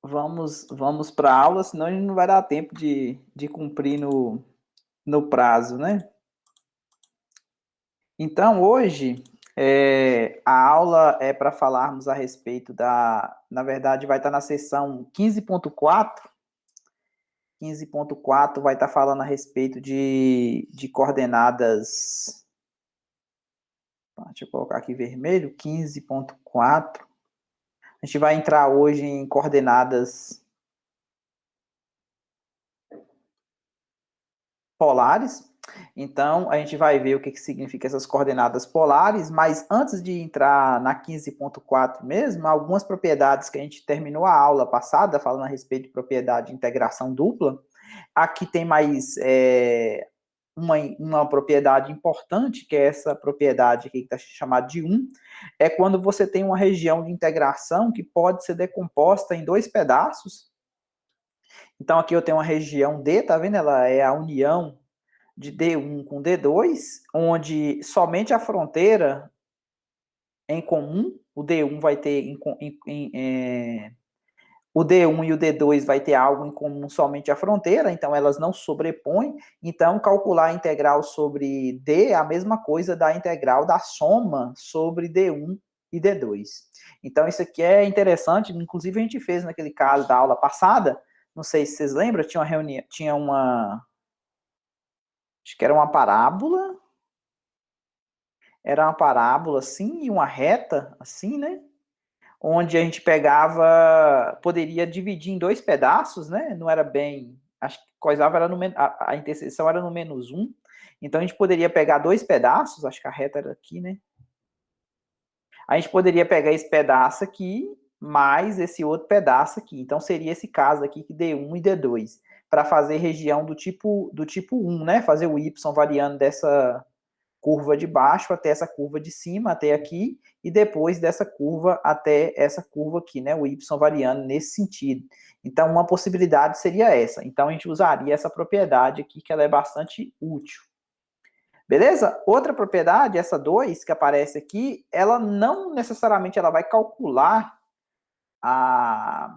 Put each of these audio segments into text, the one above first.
vamos para a aula, senão a gente não vai dar tempo de cumprir no prazo, né? Então, hoje, a aula é para falarmos a respeito na verdade, vai estar na seção 15.4. 15.4 vai estar falando a respeito de coordenadas. Deixa eu colocar aqui vermelho, 15.4. A gente vai entrar hoje em coordenadas polares. Então, a gente vai ver o que significa essas coordenadas polares, mas antes de entrar na 15.4 mesmo, algumas propriedades que a gente terminou a aula passada, falando a respeito de propriedade de integração dupla. Aqui tem mais uma propriedade importante, que é essa propriedade aqui que está chamada de 1, é quando você tem uma região de integração que pode ser decomposta em dois pedaços. Então, aqui eu tenho uma região D, tá vendo? Ela é a união de D1 com D2, onde somente a fronteira em comum, o D1 vai ter o D1 e o D2 vai ter algo em comum, somente a fronteira, então elas não sobrepõem. Então, calcular a integral sobre D é a mesma coisa da integral da soma sobre D1 e D2. Então, isso aqui é interessante, inclusive a gente fez naquele caso da aula passada, não sei se vocês lembram, tinha uma reunião, acho que era uma parábola assim, e uma reta assim, né? Onde a gente poderia dividir em dois pedaços, né? Não era bem, acho que coisava era a interseção era no -1. Então a gente poderia pegar dois pedaços, acho que a reta era aqui, né? A gente poderia pegar esse pedaço aqui mais esse outro pedaço aqui. Então seria esse caso aqui que D1 e D2, para fazer região do tipo 1, né? Fazer o y variando dessa curva de baixo até essa curva de cima, até aqui, e depois dessa curva até essa curva aqui, né? O y variando nesse sentido. Então, uma possibilidade seria essa. Então, a gente usaria essa propriedade aqui, que ela é bastante útil. Beleza? Outra propriedade, essa 2, que aparece aqui, ela não necessariamente ela vai calcular a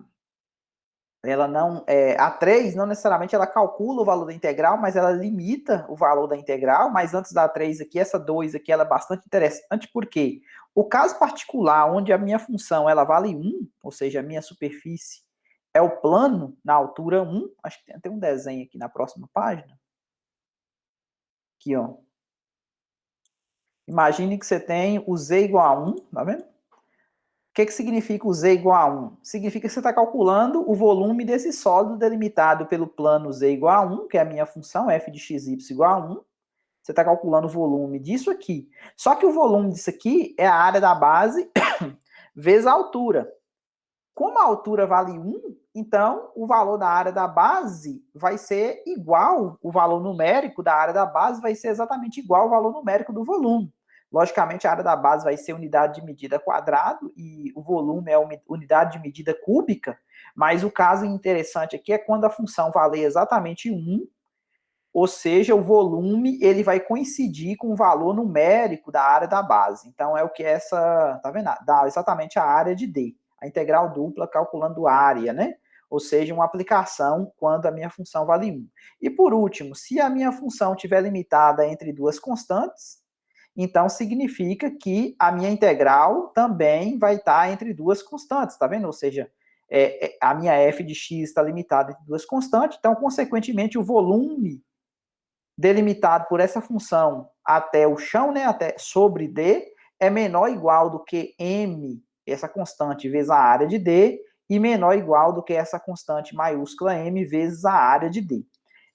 3 não necessariamente ela calcula o valor da integral, mas ela limita o valor da integral. Mas antes da 3 aqui, essa 2 aqui, ela é bastante interessante, porque o caso particular onde a minha função ela vale 1, ou seja, a minha superfície é o plano na altura 1, acho que tem até um desenho aqui na próxima página. Aqui, ó. Imagine que você tem o z igual a 1, tá vendo? O que significa o z igual a 1? Significa que você está calculando o volume desse sólido delimitado pelo plano z igual a 1, que é a minha função, f de xy igual a 1. Você está calculando o volume disso aqui. Só que o volume disso aqui é a área da base vezes a altura. Como a altura vale 1, então o valor da área da base vai ser igual, o valor numérico da área da base vai ser exatamente igual ao valor numérico do volume. Logicamente, a área da base vai ser unidade de medida quadrado e o volume é unidade de medida cúbica, mas o caso interessante aqui é quando a função valer exatamente 1, ou seja, o volume ele vai coincidir com o valor numérico da área da base. Então, é o que tá vendo? Dá exatamente a área de D, a integral dupla calculando área, né? Ou seja, uma aplicação quando a minha função vale 1. E por último, se a minha função estiver limitada entre duas constantes, então significa que a minha integral também vai estar entre duas constantes, tá vendo? Ou seja, a minha f de x está limitada entre duas constantes, então, consequentemente, o volume delimitado por essa função até o chão, né, até sobre D, é menor ou igual do que m, essa constante, vezes a área de D, e menor ou igual do que essa constante maiúscula m vezes a área de D.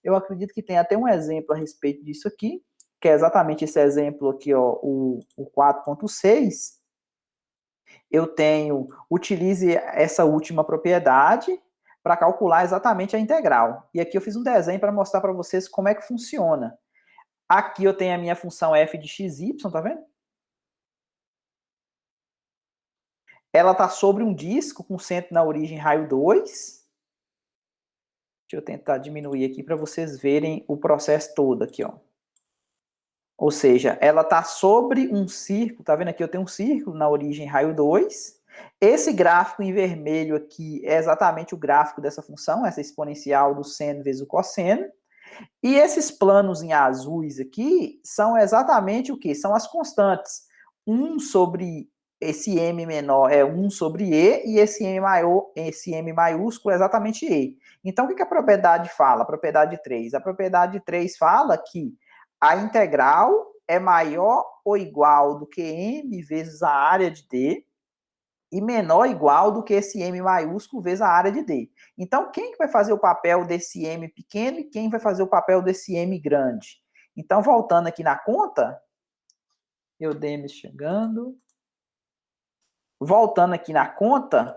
Eu acredito que tem até um exemplo a respeito disso aqui, que é exatamente esse exemplo aqui, ó, o 4.6. Utilize essa última propriedade para calcular exatamente a integral. E aqui eu fiz um desenho para mostrar para vocês como é que funciona. Aqui eu tenho a minha função f de xy, tá vendo? Ela está sobre um disco com centro na origem raio 2. Deixa eu tentar diminuir aqui para vocês verem o processo todo aqui, ó. Ou seja, ela está sobre um círculo, tá vendo aqui? Eu tenho um círculo na origem raio 2, Esse gráfico em vermelho aqui é exatamente o gráfico dessa função, essa exponencial do seno vezes o cosseno. E esses planos em azuis aqui são exatamente o que? São as constantes. 1 sobre esse m menor é 1 sobre e, e esse m maior, esse m maiúsculo é exatamente e. Então, o que a propriedade fala? A propriedade 3. A propriedade 3 fala que a integral é maior ou igual do que m vezes a área de d, e menor ou igual do que esse M maiúsculo vezes a área de D. Então, quem que vai fazer o papel desse M pequeno e quem vai fazer o papel desse M grande? Então, voltando aqui na conta, Eudemes chegando. Voltando aqui na conta,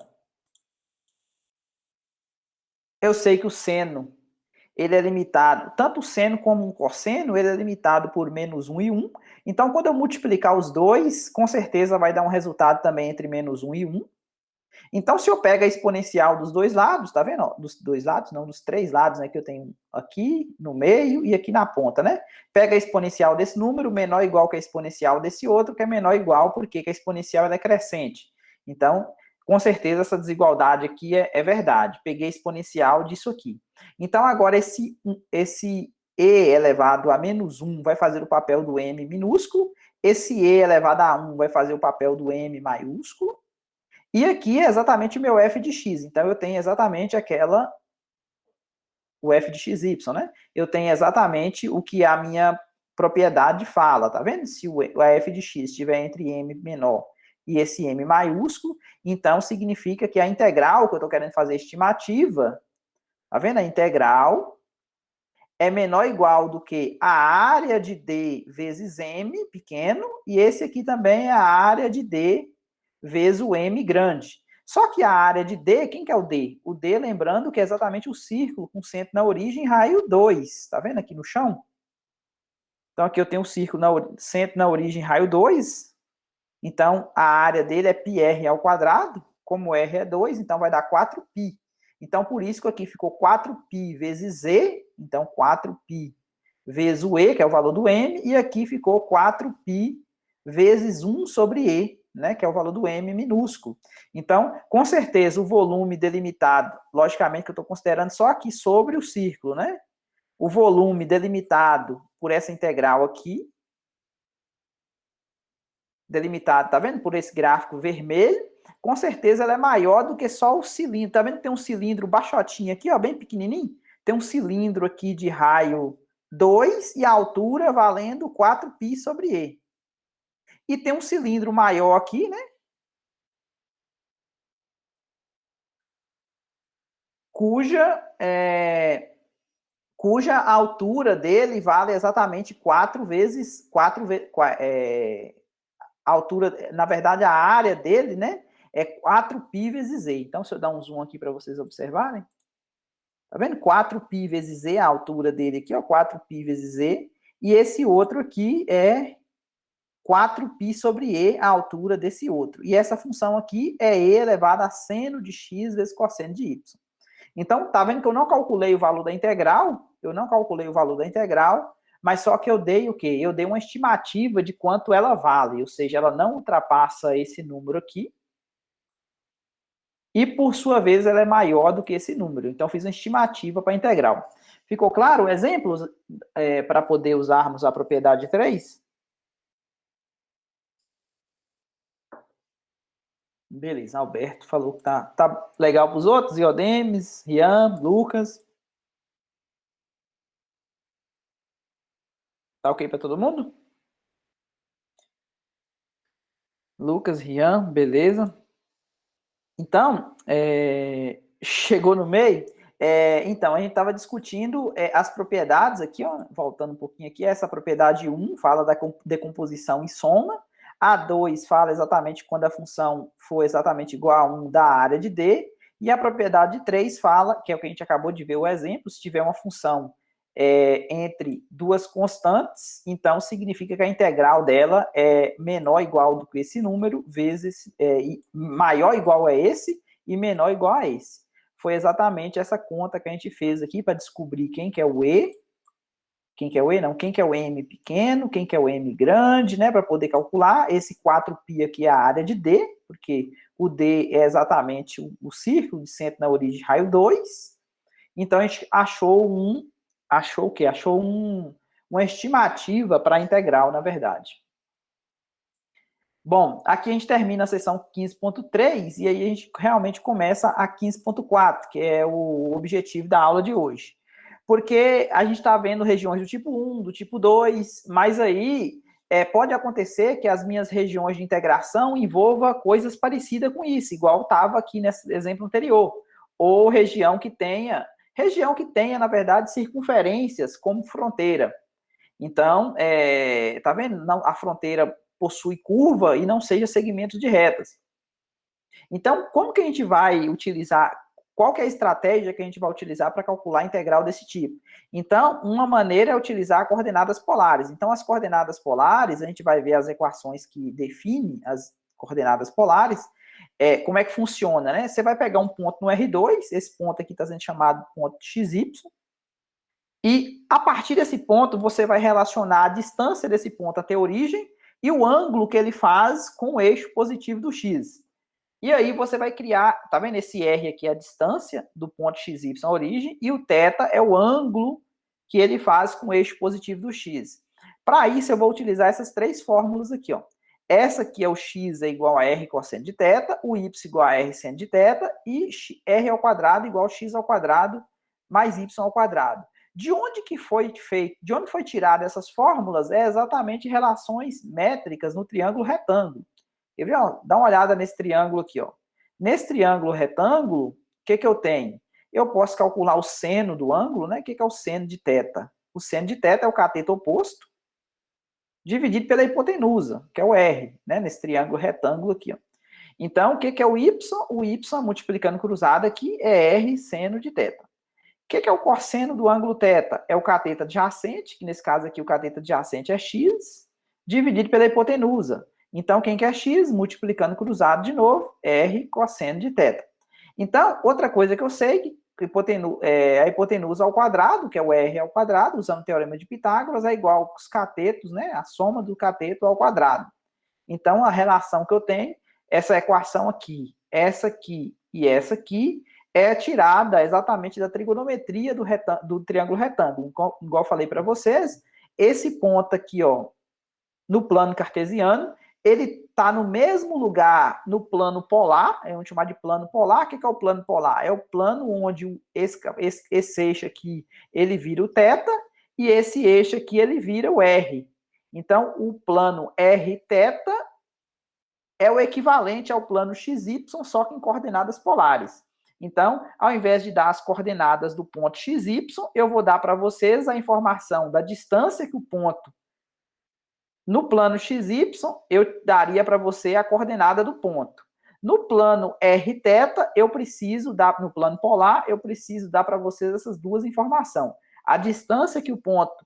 eu sei que o seno, ele é limitado, tanto o seno como o cosseno, ele é limitado por menos 1 e 1. Então, quando eu multiplicar os dois, com certeza vai dar um resultado também entre menos 1 e 1. Então, se eu pego a exponencial dos dois lados, tá vendo? Dos dois lados, não, dos três lados, né, que eu tenho aqui no meio e aqui na ponta, né? Pega a exponencial desse número, menor ou igual que a exponencial desse outro, que é menor ou igual porque a exponencial ela é crescente. Então, com certeza, essa desigualdade aqui é verdade. Peguei a exponencial disso aqui. Então, agora, esse e elevado a menos 1 vai fazer o papel do m minúsculo, esse e elevado a 1 vai fazer o papel do m maiúsculo, e aqui é exatamente o meu f de x. Então, eu tenho exatamente o f de xy, né? Eu tenho exatamente o que a minha propriedade fala, tá vendo? Se o f de x estiver entre m menor e esse m maiúsculo, então significa que a integral que eu estou querendo fazer estimativa, tá vendo? A integral é menor ou igual do que a área de D vezes m pequeno, e esse aqui também é a área de D vezes o m grande. Só que a área de D, quem que é o D? O D, lembrando que é exatamente o círculo com centro na origem, raio 2. Tá vendo aqui no chão? Então aqui eu tenho um círculo centro na origem, raio 2. Então a área dele é πr ao quadrado. Como r é 2, então vai dar 4π. Então por isso que aqui ficou 4π vezes z. Então 4π vezes o e, que é o valor do m. E aqui ficou 4π vezes 1 sobre e, né, que é o valor do m minúsculo. Então, com certeza, o volume delimitado, logicamente que eu estou considerando só aqui sobre o círculo, né? O volume delimitado por essa integral aqui, delimitado, tá vendo? Por esse gráfico vermelho, com certeza ela é maior do que só o cilindro. Tá vendo que tem um cilindro baixotinho aqui, ó, bem pequenininho? Tem um cilindro aqui de raio 2 e a altura valendo 4π sobre e. E tem um cilindro maior aqui, né? Cuja altura dele vale exatamente 4 vezes, a altura, na verdade, a área dele, né, é 4π vezes z. Então, se eu dar um zoom aqui para vocês observarem, tá vendo? 4π vezes z, a altura dele aqui, ó, 4π vezes z, e esse outro aqui é 4π sobre e, a altura desse outro. E essa função aqui é e elevado a seno de x vezes cosseno de y. Então, tá vendo que eu não calculei o valor da integral? Eu não calculei o valor da integral, mas só que eu dei o quê? Eu dei uma estimativa de quanto ela vale, ou seja, ela não ultrapassa esse número aqui, e por sua vez ela é maior do que esse número. Então, eu fiz uma estimativa para a integral. Ficou claro? Exemplos para poder usarmos a propriedade 3? Beleza, Alberto falou que tá legal para os outros, Iodemes, Rian, Lucas. Tá ok para todo mundo? Lucas, Rian, beleza. Então, chegou no meio. Então, a gente estava discutindo as propriedades aqui, ó, voltando um pouquinho aqui. Essa propriedade 1 fala da decomposição em soma. A 2 fala exatamente quando a função for exatamente igual a 1 da área de D. E a propriedade 3 fala, que é o que a gente acabou de ver o exemplo, se tiver uma função entre duas constantes, então significa que a integral dela é menor ou igual do que esse número, vezes maior ou igual a esse e menor ou igual a esse. Foi exatamente essa conta que a gente fez aqui para descobrir quem que é o E, quem que é o E, não, quem que é o M pequeno, quem que é o M grande, né, para poder calcular. Esse 4π aqui é a área de D, porque o D é exatamente o círculo de centro na origem de raio 2. Então, a gente achou o quê? Achou uma estimativa para a integral, na verdade. Bom, aqui a gente termina a seção 15.3 e aí a gente realmente começa a 15.4, que é o objetivo da aula de hoje. Porque a gente está vendo regiões do tipo 1, do tipo 2, mas aí pode acontecer que as minhas regiões de integração envolvam coisas parecidas com isso, igual estava aqui nesse exemplo anterior. Ou região que tenha, na verdade, circunferências como fronteira. Então, tá vendo? Não, a fronteira possui curva e não seja segmentos de retas. Então, como que a gente vai utilizar, qual que é a estratégia que a gente vai utilizar para calcular a integral desse tipo? Então, uma maneira é utilizar coordenadas polares. Então, as coordenadas polares, a gente vai ver as equações que definem as coordenadas polares, como é que funciona, né? Você vai pegar um ponto no R2, esse ponto aqui está sendo chamado ponto XY, e a partir desse ponto, você vai relacionar a distância desse ponto até a origem e o ângulo que ele faz com o eixo positivo do x. E aí você vai criar, tá vendo? Esse R aqui é a distância do ponto XY à origem e o θ é o ângulo que ele faz com o eixo positivo do x. Para isso, eu vou utilizar essas três fórmulas aqui, ó. Essa aqui é o x é igual a r cosseno de θ, o y igual a r seno de θ e r ao quadrado igual a x ao quadrado mais y ao quadrado. De onde que foi feito, de onde foi tirada essas fórmulas? É exatamente relações métricas no triângulo retângulo. Quer ver? Ó? Dá uma olhada nesse triângulo aqui, ó. Nesse triângulo retângulo, o que eu tenho? Eu posso calcular o seno do ângulo, né? O que é o seno de θ? O seno de θ é o cateto oposto dividido pela hipotenusa, que é o R, né? Nesse triângulo retângulo aqui, ó. Então, o que é o y? O y, multiplicando cruzado aqui, é R seno de θ. O que é o cosseno do ângulo θ? É o cateto adjacente, que nesse caso aqui o cateto adjacente é x, dividido pela hipotenusa. Então, quem que é x? Multiplicando cruzado de novo, r cosseno de θ. Então, outra coisa que eu sei, que a hipotenusa ao quadrado, que é o r ao quadrado, usando o teorema de Pitágoras, é igual aos catetos, né? A soma do cateto ao quadrado. Então, a relação que eu tenho, essa equação aqui, essa aqui e essa aqui, é tirada exatamente da trigonometria do triângulo retângulo. Igual eu falei para vocês, esse ponto aqui, ó, no plano cartesiano, ele está no mesmo lugar no plano polar, vamos chamar de plano polar. O que é o plano polar? É o plano onde esse eixo aqui, ele vira o θ, e esse eixo aqui, ele vira o R. Então, o plano Rθ é o equivalente ao plano XY, só que em coordenadas polares. Então, ao invés de dar as coordenadas do ponto XY, eu vou dar para vocês a informação da distância que o ponto no plano XY, eu daria para você a coordenada do ponto. No plano Rθ, eu preciso dar, no plano polar, eu preciso dar para vocês essas duas informações. A distância que o ponto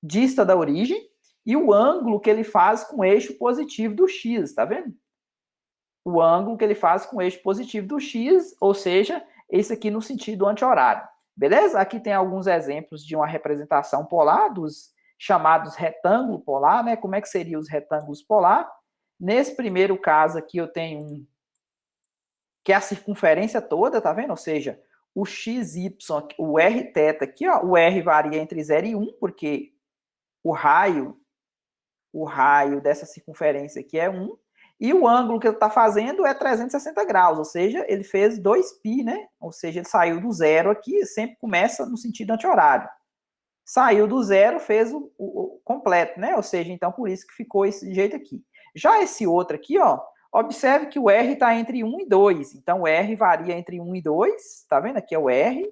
dista da origem e o ângulo que ele faz com o eixo positivo do x, tá vendo? O ângulo que ele faz com o eixo positivo do x, ou seja, esse aqui no sentido anti-horário. Beleza? Aqui tem alguns exemplos de uma representação polar dos chamados retângulo polar, né? Como é que seriam os retângulos polar? Nesse primeiro caso aqui eu tenho um que é a circunferência toda, tá vendo? Ou seja, o XY, o Rθ aqui, ó, o R varia entre 0 e 1, porque o raio dessa circunferência aqui é 1, e o ângulo que ele está fazendo é 360 graus, ou seja, ele fez 2π, né? Ou seja, ele saiu do zero aqui, sempre começa no sentido anti-horário. Saiu do zero, fez o completo, né? Ou seja, então por isso que ficou esse jeito aqui. Já esse outro aqui, ó, observe que o R está entre 1 e 2, então o R varia entre 1 e 2, tá vendo? Aqui é o R.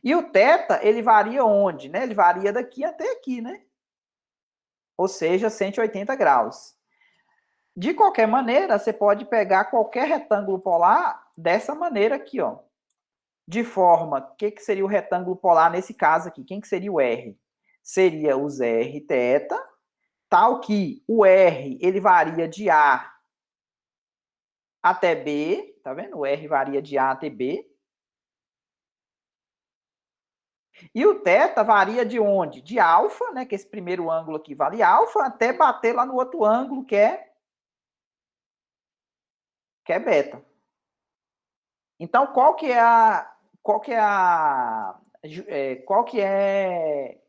E o θ, ele varia onde, né? Ele varia daqui até aqui, né? Ou seja, 180 graus. De qualquer maneira, você pode pegar qualquer retângulo polar dessa maneira aqui, ó. De forma, o que seria o retângulo polar nesse caso aqui? Quem que seria o R? Seria os Rθ, tal que o R, ele varia de A até B, tá vendo? O R varia de A até B. E o θ varia de onde? De alfa, né? Que esse primeiro ângulo aqui vale alfa, até bater lá no outro ângulo, que é que é beta. Então, qual que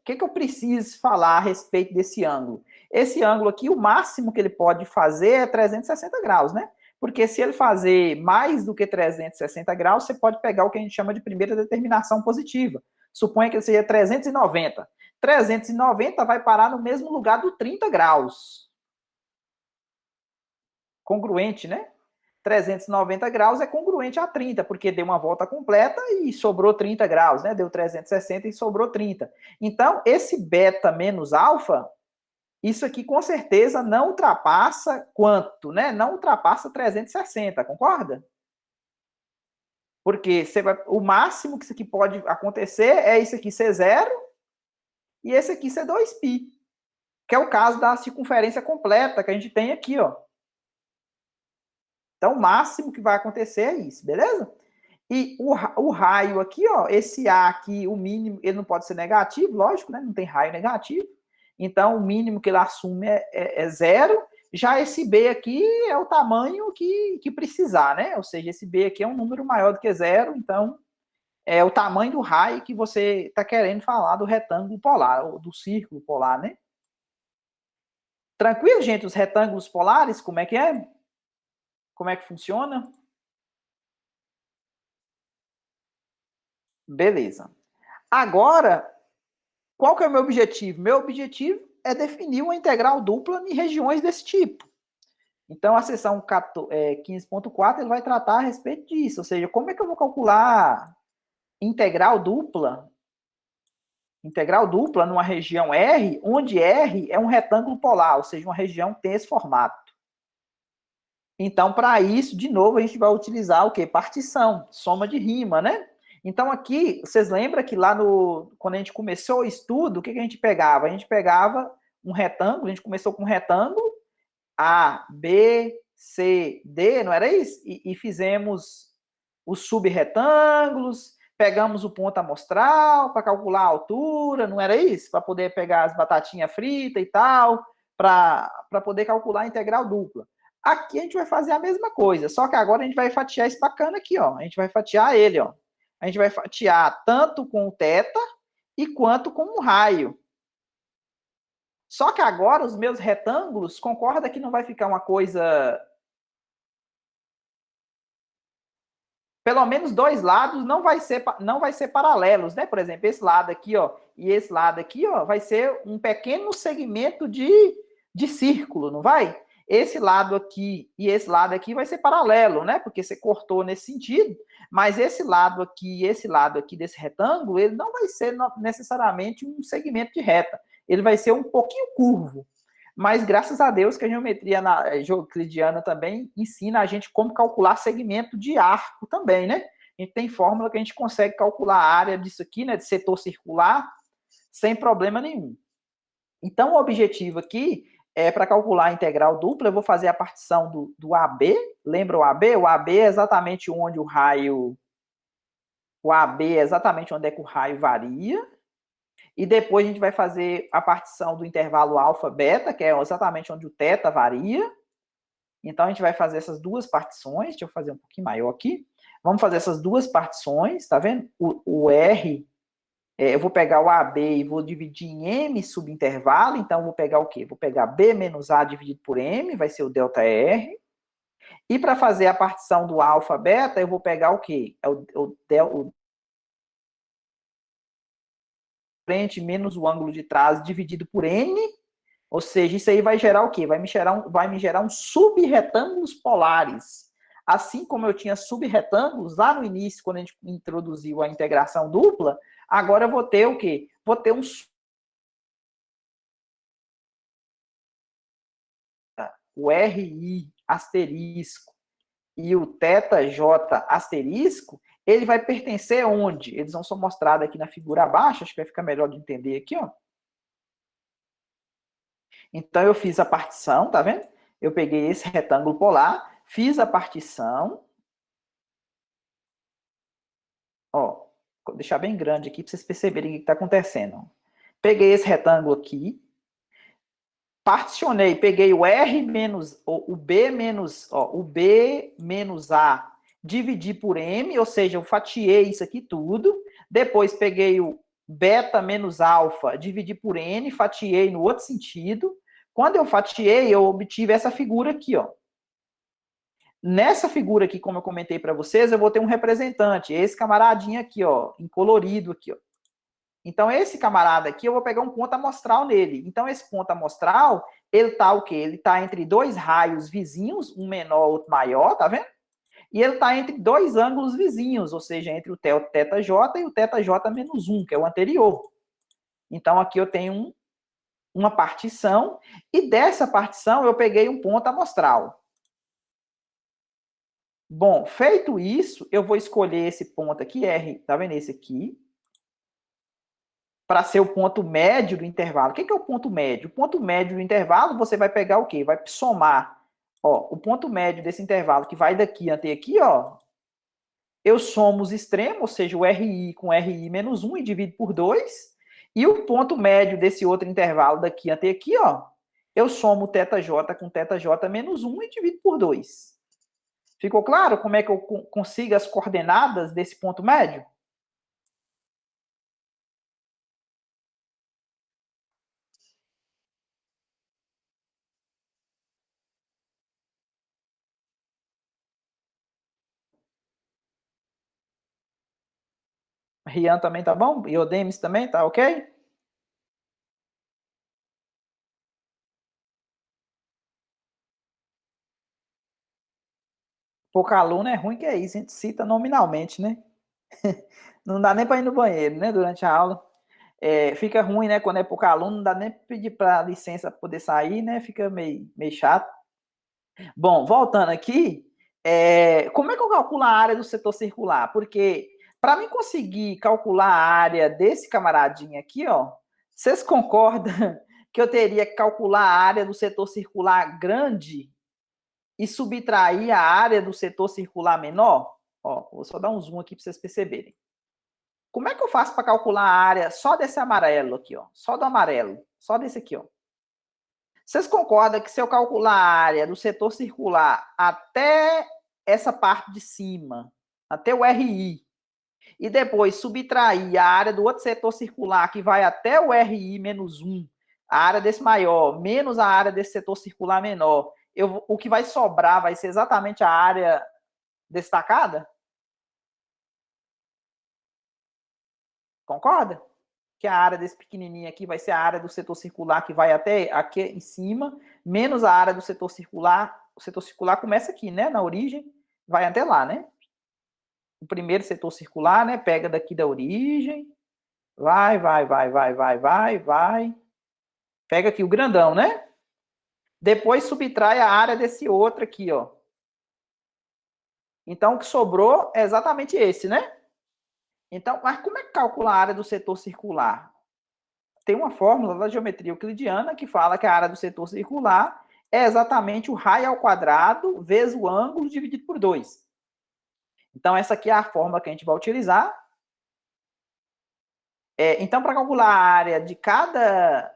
eu preciso falar a respeito desse ângulo? Esse ângulo aqui, o máximo que ele pode fazer é 360 graus, né? Porque se ele fazer mais do que 360 graus, você pode pegar o que a gente chama de primeira determinação positiva. Suponha que ele seja 390. 390 vai parar no mesmo lugar do 30 graus. Congruente, né? 390 graus é congruente a 30, porque deu uma volta completa e sobrou 30 graus, né? Deu 360 e sobrou 30. Então, esse beta menos alfa, isso aqui com certeza não ultrapassa quanto, né? Não ultrapassa 360, concorda? Porque o máximo que isso aqui pode acontecer é isso aqui ser zero e esse aqui ser 2π, que é o caso da circunferência completa que a gente tem aqui, ó. Então, o máximo que vai acontecer é isso, beleza? E o raio aqui, ó, esse A aqui, o mínimo, ele não pode ser negativo, lógico, né? Não tem raio negativo. Então, o mínimo que ele assume é zero. Já esse B aqui é o tamanho que precisar, né? Ou seja, esse B aqui é um número maior do que zero, então é o tamanho do raio que você está querendo falar do retângulo polar, ou do círculo polar, né? Tranquilo, gente? Os retângulos polares, como é que é? Como é que funciona? Beleza. Agora, qual que é o meu objetivo? Meu objetivo é definir uma integral dupla em regiões desse tipo. Então, a seção 15.4 ele vai tratar a respeito disso, ou seja, como é que eu vou calcular integral dupla numa região R, onde R é um retângulo polar, ou seja, uma região que tem esse formato. Então, para isso, de novo, a gente vai utilizar o quê? Partição, soma de rima, né? Então, aqui, vocês lembram que lá quando a gente começou o estudo, o que a gente pegava? A gente pegava um retângulo, a gente começou com um retângulo, A, B, C, D, não era isso? E fizemos os subretângulos, pegamos o ponto amostral para calcular a altura, não era isso? Para poder pegar as batatinhas fritas e tal, para poder calcular a integral dupla. Aqui a gente vai fazer a mesma coisa, só que agora a gente vai fatiar esse bacana aqui, ó. A gente vai fatiar ele, ó. A gente vai fatiar tanto com o θ e quanto com o raio. Só que agora os meus retângulos, concorda que não vai ficar uma coisa... Pelo menos dois lados não vai ser paralelos, né? Por exemplo, esse lado aqui, ó, e esse lado aqui, ó, vai ser um pequeno segmento de círculo, não vai? Esse lado aqui e esse lado aqui vai ser paralelo, né? Porque você cortou nesse sentido, mas esse lado aqui e esse lado aqui desse retângulo, ele não vai ser necessariamente um segmento de reta. Ele vai ser um pouquinho curvo. Mas graças a Deus que a geometria euclidiana também ensina a gente como calcular segmento de arco também, né? A gente tem fórmula que a gente consegue calcular a área disso aqui, né, de setor circular, sem problema nenhum. Então, o objetivo aqui é para calcular a integral dupla, eu vou fazer a partição do AB. Lembra o AB? O AB é exatamente onde o raio... O AB é exatamente onde é que o raio varia. E depois a gente vai fazer a partição do intervalo alfa-beta, que é exatamente onde o θ varia. Então, a gente vai fazer essas duas partições. Deixa eu fazer um pouquinho maior aqui. Vamos fazer essas duas partições, tá vendo? O R, eu vou pegar o AB e vou dividir em M subintervalo. Então, eu vou pegar o quê? Vou pegar B menos A dividido por M, vai ser o ΔR. E para fazer a partição do alfa-beta, eu vou pegar o quê? O frente menos o ângulo de trás dividido por N, ou seja, isso aí vai gerar o quê? Vai me gerar um subretângulos polares. Assim como eu tinha subretângulos lá no início, quando a gente introduziu a integração dupla, agora eu vou ter o quê? Vou ter o RI asterisco e o θJ asterisco, ele vai pertencer onde? Eles não são mostrados aqui na figura abaixo, acho que vai ficar melhor de entender aqui, ó. Então, eu fiz a partição, tá vendo? Eu peguei esse retângulo polar, fiz a partição. Ó, vou deixar bem grande aqui para vocês perceberem o que está acontecendo. Peguei esse retângulo aqui, particionei, peguei o R menos, o B menos, o B menos A, dividi por M, ou seja, eu fatiei isso aqui tudo, depois peguei o beta menos alfa, dividi por N, fatiei no outro sentido, quando eu fatiei, eu obtive essa figura aqui, ó. Nessa figura aqui, como eu comentei para vocês, eu vou ter um representante, esse camaradinho aqui, ó, em colorido aqui, ó. Então, esse camarada aqui, eu vou pegar um ponto amostral nele. Então, esse ponto amostral, ele tá o quê? Ele tá entre dois raios vizinhos, um menor, outro maior, tá vendo? E ele tá entre dois ângulos vizinhos, ou seja, entre o θj e o θj menos 1, que é o anterior. Então, aqui eu tenho uma partição, e dessa partição eu peguei um ponto amostral. Bom, feito isso, eu vou escolher esse ponto aqui, R, tá vendo esse aqui? Para ser o ponto médio do intervalo. O que é o ponto médio? O ponto médio do intervalo, você vai pegar o quê? Vai somar, ó, o ponto médio desse intervalo, que vai daqui até aqui, ó, eu somo os extremos, ou seja, o RI com RI menos 1 e divido por 2, e o ponto médio desse outro intervalo daqui até aqui, ó, eu somo o θj com θj menos 1 e divido por 2. Ficou claro como é que eu consigo as coordenadas desse ponto médio? Rian também tá bom? E o Demis também, tá ok? Pouca aluna é ruim que é isso, a gente cita nominalmente, né? Não dá nem para ir no banheiro, né, durante a aula. Fica ruim, né, quando é pouca aluno, não dá nem para pedir para licença para poder sair, né, fica meio chato. Bom, voltando aqui, como é que eu calculo a área do setor circular? Porque para mim conseguir calcular a área desse camaradinho aqui, ó, vocês concordam que eu teria que calcular a área do setor circular grande e subtrair a área do setor circular menor? Ó, vou só dar um zoom aqui para vocês perceberem. Como é que eu faço para calcular a área só desse amarelo aqui, ó? Só do amarelo, só desse aqui, ó. Vocês concordam que se eu calcular a área do setor circular até essa parte de cima, até o RI, e depois subtrair a área do outro setor circular que vai até o RI menos 1, a área desse maior, menos a área desse setor circular menor, o que vai sobrar vai ser exatamente a área destacada? Concorda? Que a área desse pequenininho aqui vai ser a área do setor circular que vai até aqui em cima, menos a área do setor circular. O setor circular começa aqui, né, na origem, vai até lá, né? O primeiro setor circular, né, pega daqui da origem, vai, pega aqui o grandão, né? Depois subtrai a área desse outro aqui, ó. Então, o que sobrou é exatamente esse, né? Então, mas como é que calcula a área do setor circular? Tem uma fórmula da geometria euclidiana que fala que a área do setor circular é exatamente o raio ao quadrado vezes o ângulo dividido por 2. Então, essa aqui é a fórmula que a gente vai utilizar. Então, para calcular a área de cada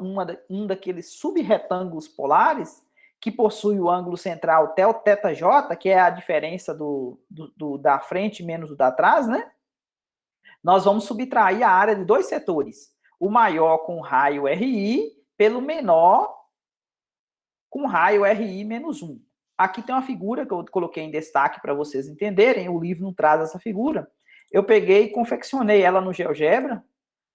um daqueles subretângulos polares, que possui o ângulo central θj, que é a diferença da frente menos o da trás, né? Nós vamos subtrair a área de dois setores. O maior com raio RI pelo menor com raio RI menos 1. Aqui tem uma figura que eu coloquei em destaque para vocês entenderem, o livro não traz essa figura. Eu peguei e confeccionei ela no GeoGebra,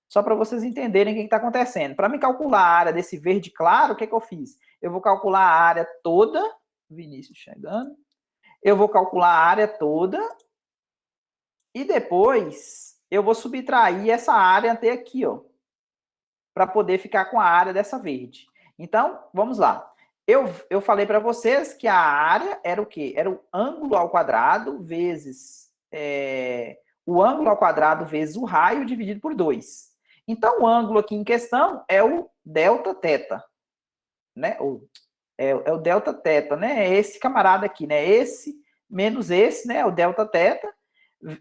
só para vocês entenderem o que está acontecendo. Para me calcular a área desse verde claro, o que eu fiz? Eu vou calcular a área toda, Vinícius chegando, eu vou calcular a área toda, e depois eu vou subtrair essa área até aqui, ó, para poder ficar com a área dessa verde. Então, vamos lá. Eu falei para vocês que a área era o quê? Era o ângulo ao quadrado vezes o ângulo ao quadrado vezes o raio dividido por 2. Então, o ângulo aqui em questão é o delta θ, né? É o delta θ, né? É esse camarada aqui, né? Esse menos esse, né? O delta θ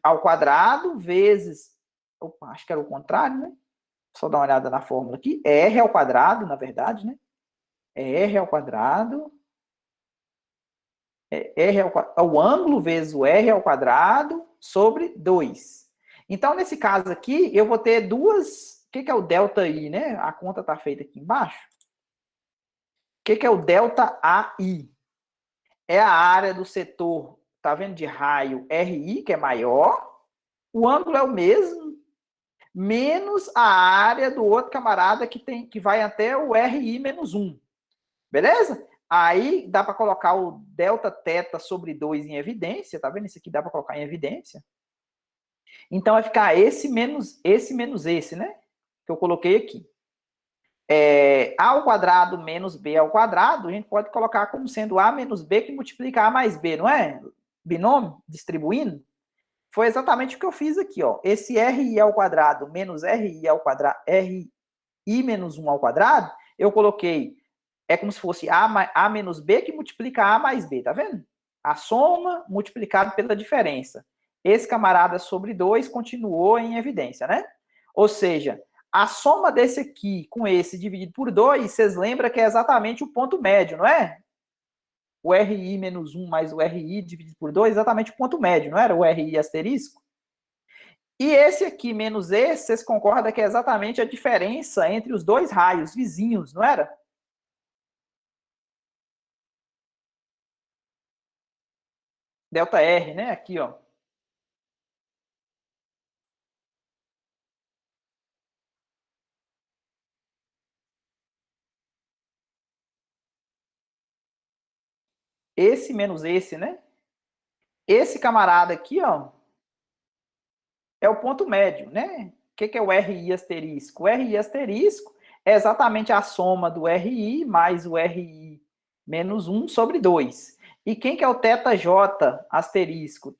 ao quadrado vezes... Opa, acho que era o contrário, né? Só dar uma olhada na fórmula aqui. R ao quadrado, na verdade, né? É R ao quadrado. O ângulo vezes o R ao quadrado sobre 2. Então, nesse caso aqui, eu vou ter duas... O que é o ΔI, né? A conta está feita aqui embaixo. O que é o ΔAI? É a área do setor, tá vendo, de raio RI, que é maior. O ângulo é o mesmo, menos a área do outro camarada que vai até o RI menos 1. Beleza? Aí dá para colocar o Δθ sobre 2 em evidência, tá vendo? Isso aqui dá para colocar em evidência. Então vai ficar esse menos esse, né? Que eu coloquei aqui. A ao quadrado menos B ao quadrado, a gente pode colocar como sendo A menos B que multiplica A mais B, não é? Binômio, distribuindo. Foi exatamente o que eu fiz aqui, ó. Esse RI ao quadrado menos RI ao quadrado, RI menos 1 ao quadrado, eu coloquei, é como se fosse A menos B que multiplica A mais B, tá vendo? A soma multiplicado pela diferença. Esse camarada sobre 2 continuou em evidência, né? Ou seja, a soma desse aqui com esse dividido por 2, vocês lembram que é exatamente o ponto médio, não é? O RI menos 1 mais o RI dividido por 2, exatamente o ponto médio, não era o RI asterisco? E esse aqui menos esse, vocês concordam que é exatamente a diferença entre os dois raios vizinhos, não era? ΔR, né? Aqui, ó. Esse menos esse, né? Esse camarada aqui, ó, é o ponto médio, né? O que é o RI asterisco? O RI asterisco é exatamente a soma do RI mais o RI menos 1 sobre 2. E quem que é o θJ asterisco?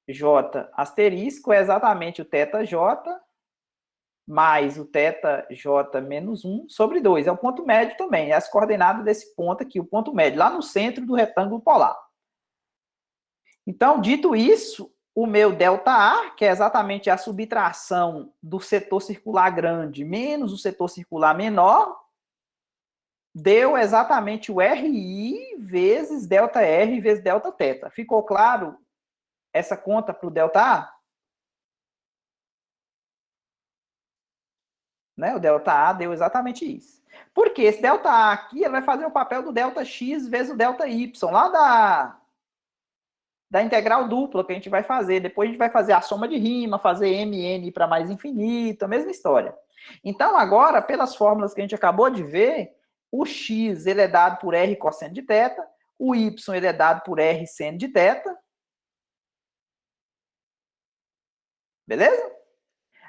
ΘJ asterisco é exatamente o θJ mais o θJ menos 1 sobre 2. É o ponto médio também. É as coordenadas desse ponto aqui, o ponto médio, lá no centro do retângulo polar. Então, dito isso, o meu ΔA, que é exatamente a subtração do setor circular grande menos o setor circular menor, deu exatamente o RI vezes ΔR vezes Δθ. Ficou claro essa conta para o ΔA? Né? O ΔA deu exatamente isso. Porque esse ΔA aqui ele vai fazer o papel do ΔX vezes o ΔY, lá da integral dupla que a gente vai fazer. Depois a gente vai fazer a soma de rima, fazer MN para mais infinito, a mesma história. Então, agora, pelas fórmulas que a gente acabou de ver, o x ele é dado por R cosseno de θ, o y ele é dado por R seno de θ. Beleza?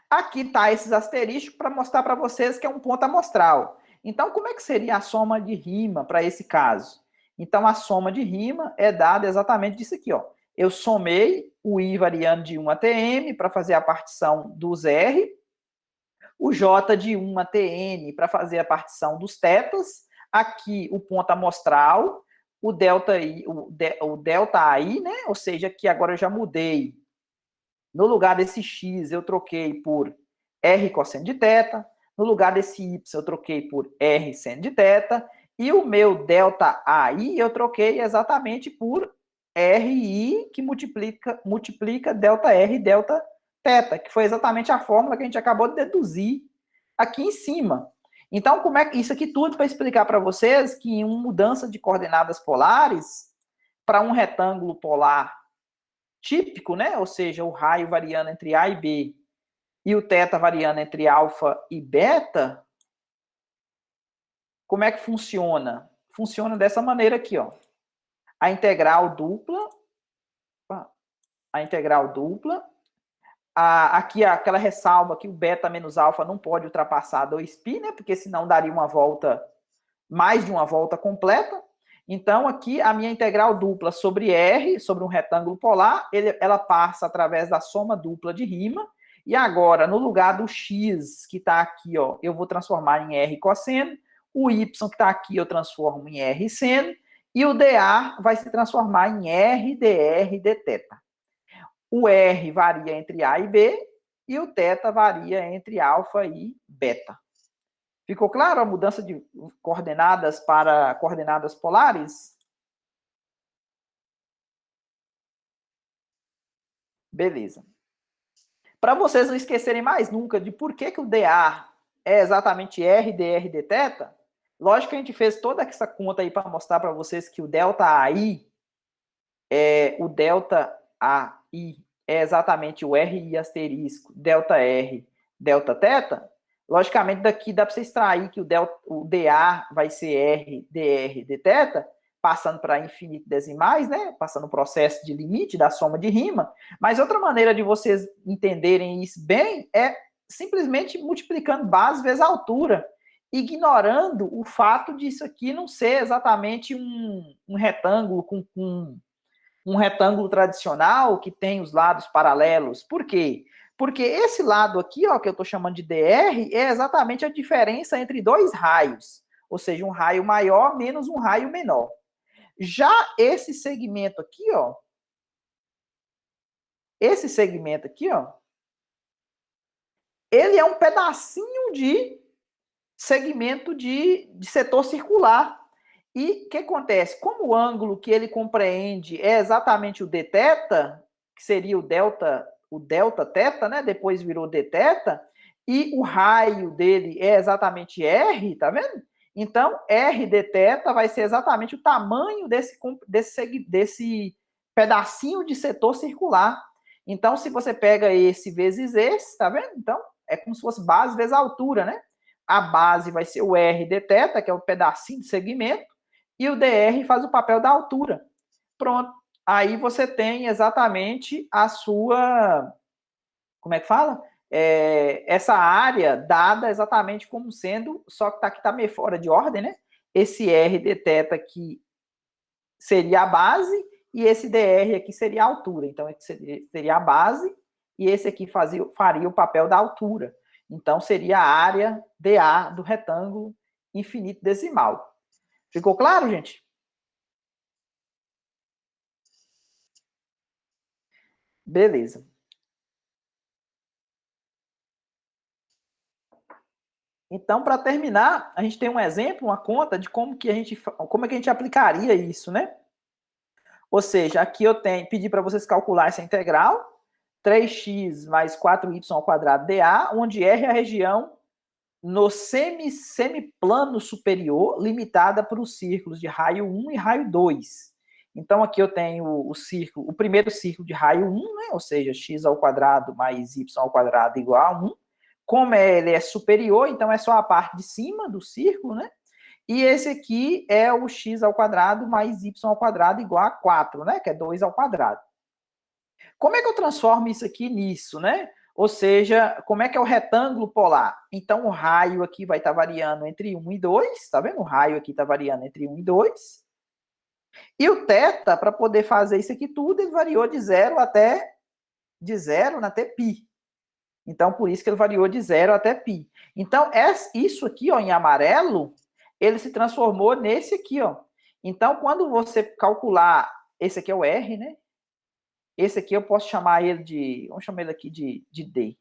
Aqui está esses asteriscos para mostrar para vocês que é um ponto amostral. Então, como é que seria a soma de rima para esse caso? Então, a soma de rima é dada exatamente disso aqui, ó. Eu somei o I variando de 1 até M para fazer a partição dos R, o J de 1 até N para fazer a partição dos tetas, aqui o ponto amostral, o delta I, o delta AI, né? Ou seja, aqui agora eu já mudei. No lugar desse x, eu troquei por R cosseno de θ. No lugar desse y, eu troquei por R seno de θ. E o meu delta AI, eu troquei exatamente por RI, que multiplica delta R e delta θ, que foi exatamente a fórmula que a gente acabou de deduzir aqui em cima. Então, como é que isso aqui tudo para explicar para vocês que em uma mudança de coordenadas polares para um retângulo polar típico, né? Ou seja, o raio variando entre A e B e o θ variando entre alfa e beta, como é que funciona? Funciona dessa maneira aqui, ó. A integral dupla, aqui aquela ressalva que o beta menos alfa não pode ultrapassar 2π, né? Porque senão daria uma volta, mais de uma volta completa. Então, aqui, a minha integral dupla sobre R, sobre um retângulo polar, ela passa através da soma dupla de rima. E agora, no lugar do x, que está aqui, ó, eu vou transformar em R cosseno. O y, que está aqui, eu transformo em R seno. E o dA vai se transformar em R dr dθ. O R varia entre A e B. E o θ varia entre alfa e beta. Ficou claro a mudança de coordenadas para coordenadas polares? Beleza. Para vocês não esquecerem mais nunca de por que o dA é exatamente R, dr, dθ, lógico que a gente fez toda essa conta aí para mostrar para vocês que o ΔAI o ΔAI é exatamente o RI asterisco, ΔR, Δθ. Logicamente, daqui dá para você extrair que o dA vai ser R, dr, dθ, passando para infinito decimais, né? Passando o processo de limite da soma de rima. Mas outra maneira de vocês entenderem isso bem é simplesmente multiplicando base vezes altura, ignorando o fato disso aqui não ser exatamente um retângulo com um retângulo tradicional que tem os lados paralelos. Por quê? Porque esse lado aqui, ó, que eu estou chamando de DR, é exatamente a diferença entre dois raios. Ou seja, um raio maior menos um raio menor. Já esse segmento aqui, ó, ele é um pedacinho de segmento de setor circular. E o que acontece? Como o ângulo que ele compreende é exatamente o dθ, que seria o delta θ, né? Depois virou dθ, e o raio dele é exatamente r, tá vendo? Então, r dθ vai ser exatamente o tamanho desse pedacinho de setor circular. Então, se você pega esse vezes esse, tá vendo? Então, é como se fosse base vezes altura, né? A base vai ser o r dθ, que é o pedacinho de segmento, e o dr faz o papel da altura. Pronto. Aí você tem exatamente a sua, como é que fala? Essa área dada exatamente como sendo, só que aqui está meio fora de ordem, né? Esse r dθ aqui seria a base e esse dr aqui seria a altura. Então, esse seria a base e esse aqui faria o papel da altura. Então, seria a área dA do retângulo infinito decimal. Ficou claro, gente? Beleza. Então, para terminar, a gente tem um exemplo, uma conta de como é que a gente aplicaria isso, né? Ou seja, aqui eu pedi para vocês calcular essa integral, 3x mais 4y ao quadrado dA, onde R é a região no semiplano superior, limitada para os círculos de raio 1 e raio 2. Então, aqui eu tenho o primeiro círculo de raio 1, né? Ou seja, x ao quadrado mais y ao quadrado igual a 1. Como ele é superior, então é só a parte de cima do círculo, né? E esse aqui é o x ao quadrado mais y ao quadrado igual a 4, né? Que é 2 ao quadrado. Como é que eu transformo isso aqui nisso, né? Ou seja, como é que é o retângulo polar? Então, o raio aqui vai estar variando entre 1 e 2, tá vendo? O raio aqui está variando entre 1 e 2. E o θ, para poder fazer isso aqui tudo, ele variou de 0 até π. Então, por isso que ele variou de 0 até π. Então, isso aqui, ó, em amarelo, ele se transformou nesse aqui, ó. Então, quando você calcular, esse aqui é o R, né? Esse aqui eu posso chamar ele de, vamos chamar ele aqui de D.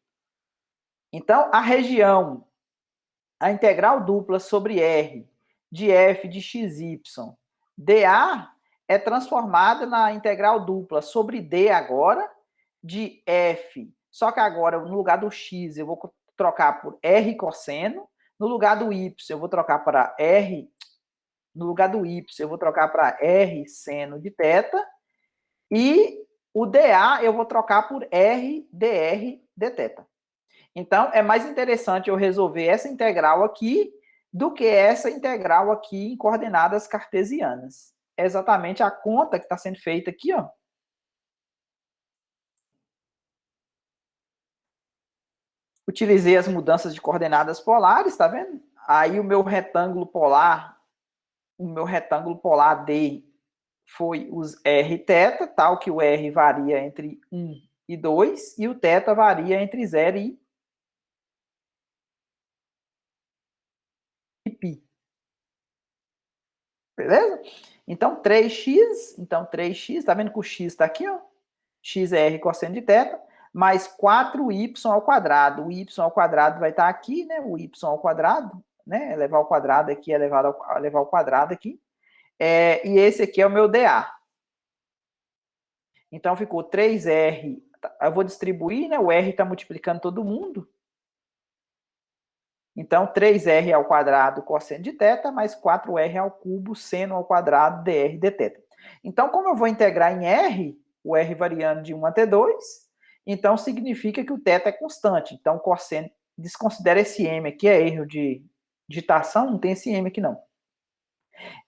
Então, a integral dupla sobre R de f de xy dA é transformada na integral dupla sobre D agora de f. Só que agora, no lugar do x, eu vou trocar por R cosseno. No lugar do y, eu vou trocar para R. No lugar do y, eu vou trocar para R seno de θ. E o dA eu vou trocar por R dr dθ. Então, é mais interessante eu resolver essa integral aqui do que essa integral aqui em coordenadas cartesianas. É exatamente a conta que está sendo feita aqui, ó. Utilizei as mudanças de coordenadas polares, tá vendo? Aí o meu retângulo polar D foi os r θ, tal que o r varia entre 1 e 2, e o θ varia entre 0 e π. Beleza? Então, 3x, tá vendo que o x está aqui, ó? X é r cosseno de θ, mais 4y ao quadrado. O y ao quadrado vai estar aqui, né? O y ao quadrado, né? Elevar ao quadrado aqui, elevar ao quadrado aqui. E esse aqui é o meu dA. Então, ficou 3R. Eu vou distribuir, né? O R está multiplicando todo mundo. Então, 3R ao quadrado cosseno de θ, mais 4R ao cubo seno ao quadrado dr dθ. Então, como eu vou integrar em R, o R variando de 1 até 2, então significa que o θ é constante. Então, cosseno, desconsidera esse M aqui, é erro de digitação, não tem esse M aqui não.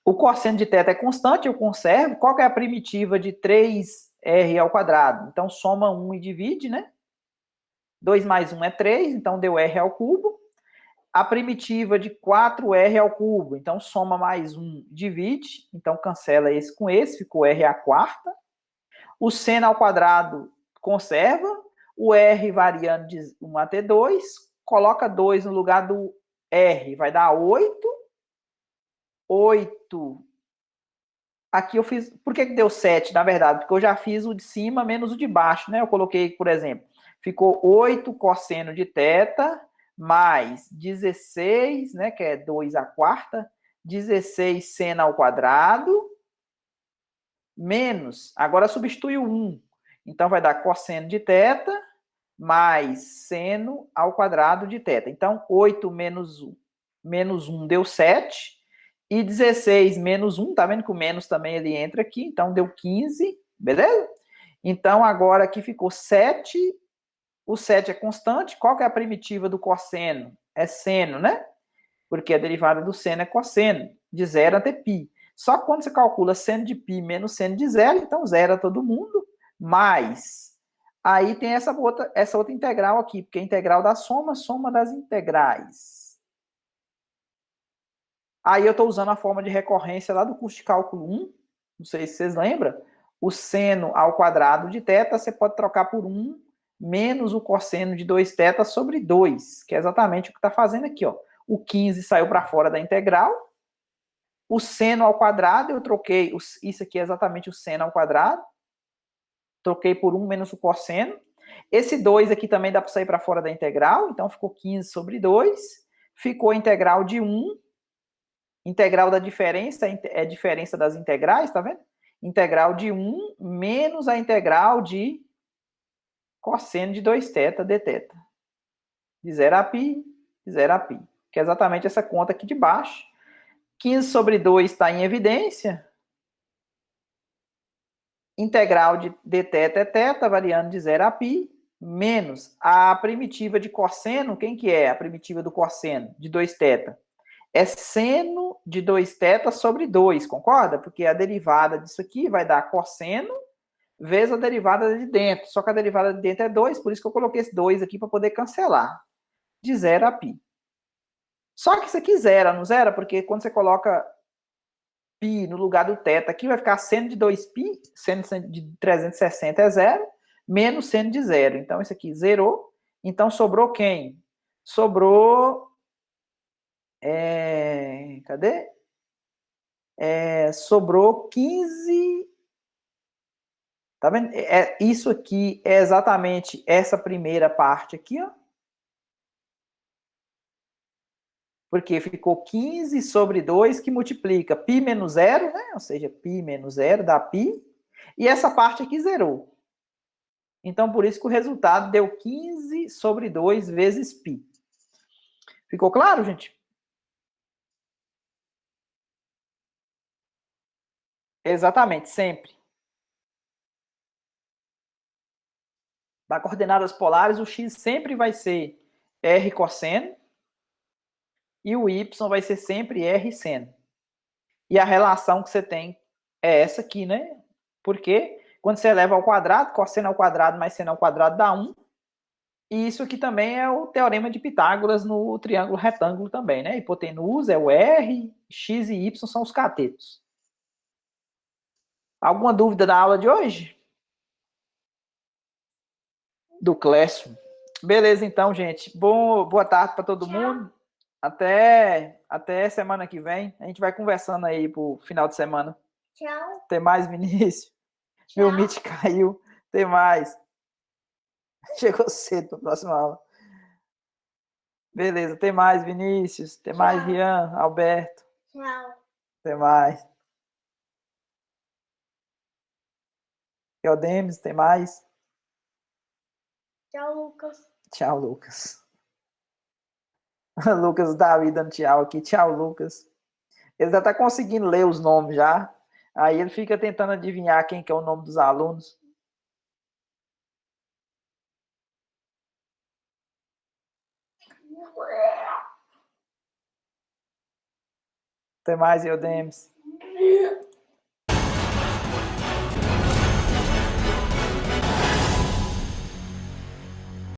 O cosseno de θ é constante, eu conservo. Qual que é a primitiva de 3R ao quadrado? Então, soma 1 e divide, né? 2 mais 1 é 3, então deu R ao cubo. A primitiva de 4R ao cubo, então soma mais 1, divide, então cancela esse com esse, ficou R à quarta. O seno ao quadrado conserva, o R variando de 1 até 2, coloca 2 no lugar do R, vai dar 8. 8. Aqui eu fiz, por que deu 7, na verdade? Porque eu já fiz o de cima menos o de baixo, né? Eu coloquei, por exemplo, ficou 8 cosseno de θ, mais 16, né, que é 2 à quarta, 16 seno ao quadrado, menos, agora substitui o 1. Então, vai dar cosseno de θ, mais seno ao quadrado de θ. Então, 8 menos 1 deu 7, e 16 menos 1, tá vendo que o menos também ele entra aqui, então deu 15, beleza? Então, agora aqui ficou 7. O 7 é constante. Qual que é a primitiva do cosseno? É seno, né? Porque a derivada do seno é cosseno, de 0 até π. Só que quando você calcula seno de π menos seno de 0, então zera todo mundo, mais. Aí tem essa outra integral aqui, porque a integral da soma, soma das integrais. Aí eu estou usando a forma de recorrência lá do curso de cálculo 1, não sei se vocês lembram. O seno ao quadrado de θ, você pode trocar por 1 menos o cosseno de 2θ sobre 2, que é exatamente o que está fazendo aqui, ó. O 15 saiu para fora da integral. O seno ao quadrado, eu troquei, isso aqui é exatamente o seno ao quadrado. Troquei por 1 menos o cosseno. Esse 2 aqui também dá para sair para fora da integral, então ficou 15 sobre 2. Ficou a integral de 1. Integral da diferença é a diferença das integrais, tá vendo? Integral de 1 menos a integral de cosseno de 2θ dθ. De 0 a π, de 0 a π. Que é exatamente essa conta aqui de baixo. 15 sobre 2 está em evidência. Integral de dθ é θ, variando de 0 a π, menos a primitiva de cosseno. Quem que é a primitiva do cosseno de 2θ? É seno de 2θ sobre 2, concorda? Porque a derivada disso aqui vai dar cosseno vezes a derivada de dentro. Só que a derivada de dentro é 2, por isso que eu coloquei esse 2 aqui para poder cancelar. De 0 a π. Só que isso aqui zera, não zera? Porque quando você coloca π no lugar do θ, aqui vai ficar seno de 2π, seno de 360 é 0, menos seno de 0. Então, isso aqui zerou. Então, sobrou quem? Sobrou... cadê? Sobrou 15... Tá vendo? Isso aqui é exatamente essa primeira parte aqui, ó. Porque ficou 15 sobre 2, que multiplica π menos 0, né? Ou seja, π menos 0 dá π. E essa parte aqui zerou. Então, por isso que o resultado deu 15 sobre 2 vezes π. Ficou claro, gente? Exatamente, sempre. Para coordenadas polares, o x sempre vai ser r cosseno e o y vai ser sempre r seno. E a relação que você tem é essa aqui, né? Porque quando você eleva ao quadrado, cosseno ao quadrado mais seno ao quadrado dá 1. E isso aqui também é o teorema de Pitágoras no triângulo retângulo também, né? Hipotenusa é o R, x e y são os catetos. Alguma dúvida da aula de hoje? Do Clécio. Beleza, então, gente. Boa tarde para todo mundo. Até semana que vem. A gente vai conversando aí pro final de semana. Tchau. Até mais, Vinícius. Tchau. Meu Meet caiu. Até mais. Chegou cedo para a próxima aula. Beleza, até mais, Vinícius. Até mais, Tchau. Rian, Alberto. Tchau. Até mais. Demis, até mais. Tchau, Lucas. Tchau, Lucas. Lucas Davi dando tchau aqui. Tchau, Lucas. Ele já tá conseguindo ler os nomes já. Aí ele fica tentando adivinhar quem que é o nome dos alunos. Até mais, Demis.